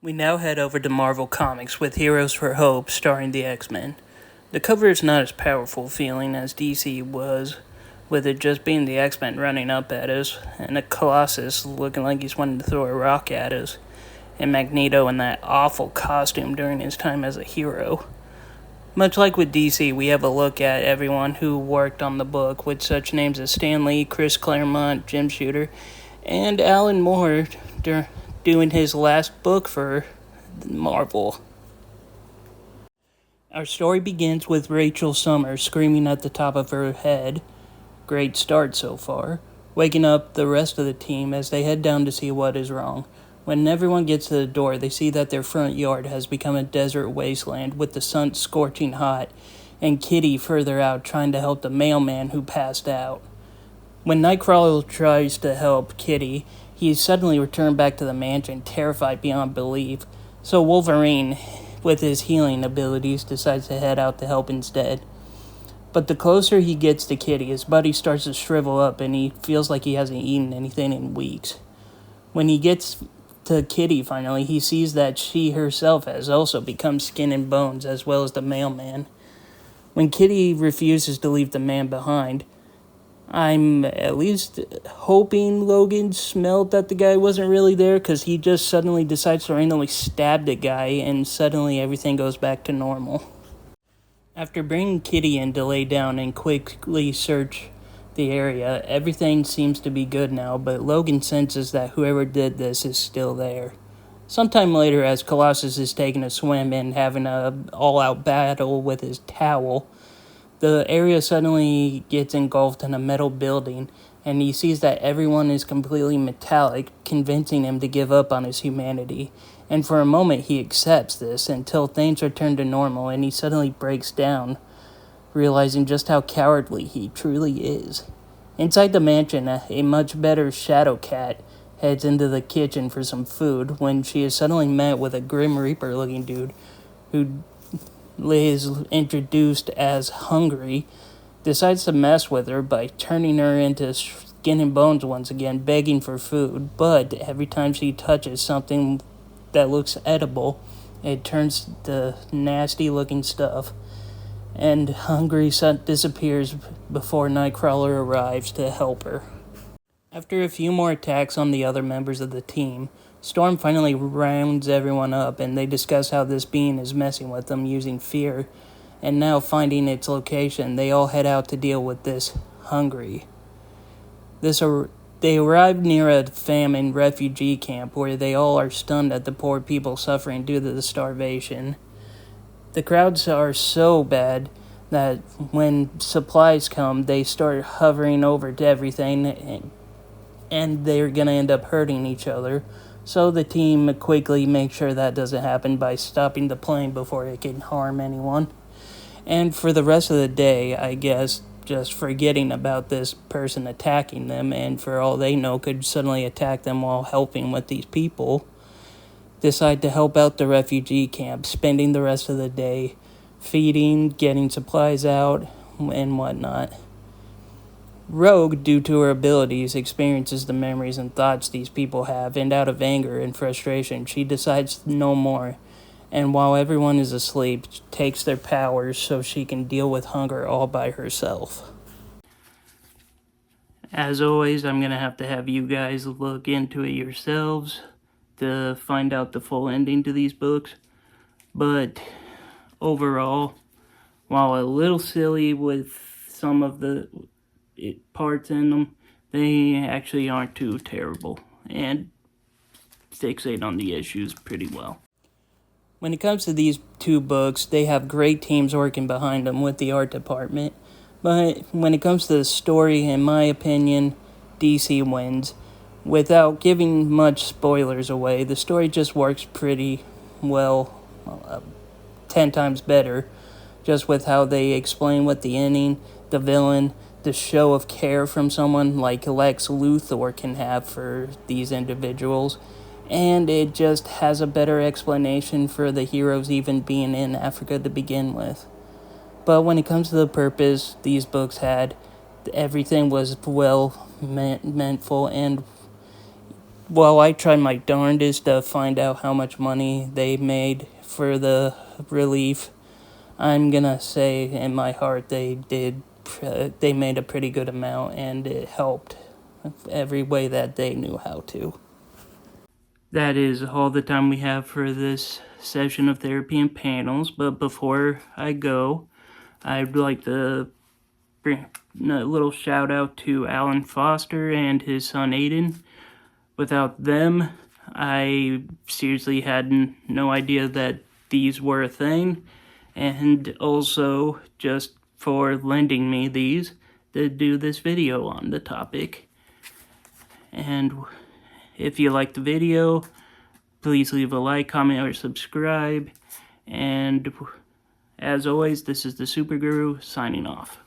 We now head over to Marvel Comics with Heroes for Hope starring the X-Men. The cover is not as powerful feeling as DC was, with it just being the X-Men running up at us, and a Colossus looking like he's wanting to throw a rock at us, and Magneto in that awful costume during his time as a hero. Much like with DC, we have a look at everyone who worked on the book, with such names as Stan Lee, Chris Claremont, Jim Shooter, and Alan Moore doing his last book for Marvel. Our story begins with Rachel Summers screaming at the top of her head. Great start so far. Waking up the rest of the team as they head down to see what is wrong. When everyone gets to the door, they see that their front yard has become a desert wasteland with the sun scorching hot, and Kitty further out trying to help the mailman who passed out. When Nightcrawler tries to help Kitty, he is suddenly returned back to the mansion, terrified beyond belief. So Wolverine, with his healing abilities, decides to head out to help instead. But the closer he gets to Kitty, his body starts to shrivel up and he feels like he hasn't eaten anything in weeks. When he gets to Kitty finally, he sees that she herself has also become skin and bones, as well as the mailman. When Kitty refuses to leave the man behind, I'm at least hoping Logan smelled that the guy wasn't really there, because he just suddenly decides to randomly stab the guy, and suddenly everything goes back to normal. After bringing Kitty in to lay down and quickly search the area, everything seems to be good now, but Logan senses that whoever did this is still there. Sometime later, as Colossus is taking a swim and having an all-out battle with his towel, the area suddenly gets engulfed in a metal building, and he sees that everyone is completely metallic, convincing him to give up on his humanity. And for a moment he accepts this until things return to normal and he suddenly breaks down, realizing just how cowardly he truly is. Inside the mansion, a much better Shadowcat heads into the kitchen for some food when she is suddenly met with a Grim Reaper-looking dude who is introduced as Hungry, decides to mess with her by turning her into skin and bones once again, begging for food, but every time she touches something that looks edible, it turns to nasty-looking stuff, and Hungry disappears before Nightcrawler arrives to help her. After a few more attacks on the other members of the team, Storm finally rounds everyone up, and they discuss how this being is messing with them using fear, and now finding its location, they all head out to deal with this Hungry. They arrive near a famine refugee camp where they all are stunned at the poor people suffering due to the starvation. The crowds are so bad that when supplies come, they start hovering over to everything, and they're going to end up hurting each other. So the team quickly makes sure that doesn't happen by stopping the plane before it can harm anyone. And for the rest of the day, I guess, just forgetting about this person attacking them, and for all they know could suddenly attack them while helping with these people, decide to help out the refugee camp, spending the rest of the day feeding, getting supplies out, and whatnot. Rogue, due to her abilities, experiences the memories and thoughts these people have, and out of anger and frustration, she decides no more, and while everyone is asleep, takes their powers so she can deal with hunger all by herself. As always, I'm going to have you guys look into it yourselves to find out the full ending to these books, but overall, while a little silly with some of the parts in them, they actually aren't too terrible, and fixate on the issues pretty well. When it comes to these two books, they have great teams working behind them with the art department, but when it comes to the story, in my opinion, DC wins. Without giving much spoilers away, the story just works pretty well, 10 times better, just with how they explain what the ending, the villain, the show of care from someone like Lex Luthor can have for these individuals, and it just has a better explanation for the heroes even being in Africa to begin with. But when it comes to the purpose these books had, everything was well meantful, and Well, I tried my darndest to find out how much money they made for the relief. I'm gonna say in my heart they did. They made a pretty good amount, and it helped every way that they knew how to. That is all the time we have for this session of therapy and panels. But before I go, I'd like to bring a little shout out to Alan Foster and his son Aiden. Without them, I seriously had no idea that these were a thing, and also just for lending me these to do this video on the topic. And if you liked the video, please leave a like, comment, or subscribe. And as always, this is the Super Guru signing off.